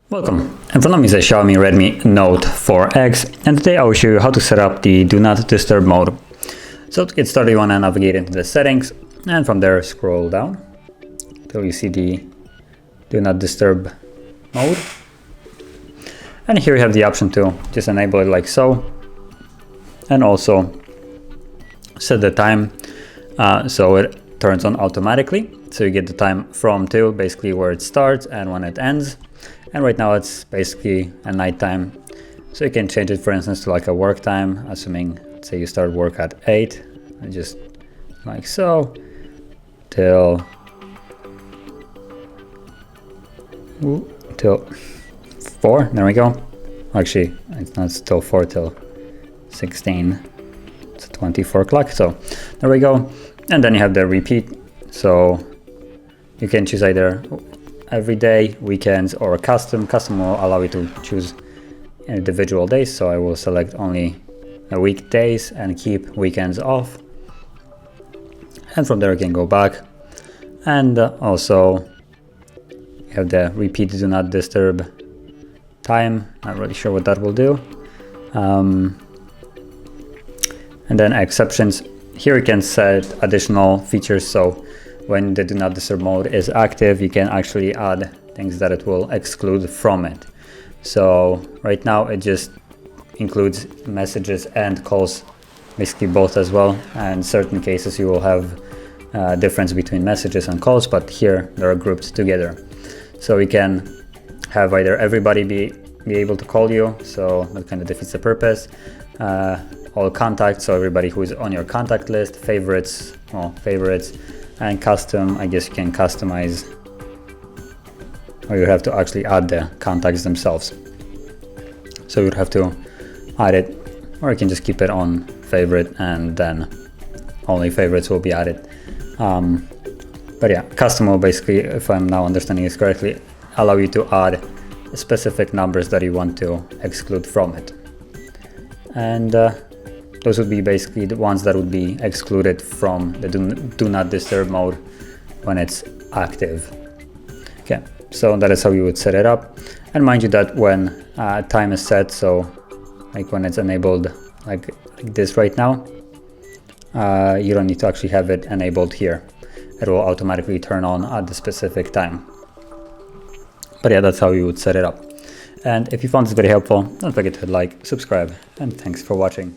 Welcome, in front of me is a Xiaomi Redmi Note 4X, and today I will show you how to set up the Do Not Disturb mode. So to get started, you want to navigate into the settings, and from there scroll down till you see the Do Not Disturb mode. And here you have the option to just enable it like so, and also set the time so it turns on automatically. So you get the time from to, basically where it starts and when it ends. And right now it's basically a night time. So you can change it, for instance, to like a work time, assuming, say you start work at 8, and just like so, till 4, there we go. Actually, it's not till 4, till 16, it's 24 o'clock, so there we go. And then you have the repeat, so you can choose either every day, weekends, or custom. Custom will allow you to choose individual days, so I will select only weekdays and keep weekends off. And from there you can go back, and also you have the repeat Do Not Disturb time. Not really sure what that will do. And then exceptions. Here you can set additional features, so when the Do Not Disturb mode is active, you can actually add things that it will exclude from it. So right now it just includes messages and calls, basically both as well. And in certain cases you will have a difference between messages and calls, but here they are grouped together. So you can have either everybody be able to call you, so that kind of defeats the purpose. All contacts, so everybody who is on your contact list, favorites, and custom. I guess you can customize, or you have to actually add the contacts themselves. So you'd have to add it, or you can just keep it on favorite, and then only favorites will be added. But yeah, custom will basically, if I'm now understanding this correctly, allow you to add specific numbers that you want to exclude from it. And those would be basically the ones that would be excluded from the Do Not Disturb mode when it's active. Okay, so that is how you would set it up. And mind you that when time is set, so like when it's enabled like this right now, you don't need to actually have it enabled here. It will automatically turn on at the specific time. But yeah, that's how you would set it up. And if you found this very helpful, don't forget to hit like, subscribe, and thanks for watching.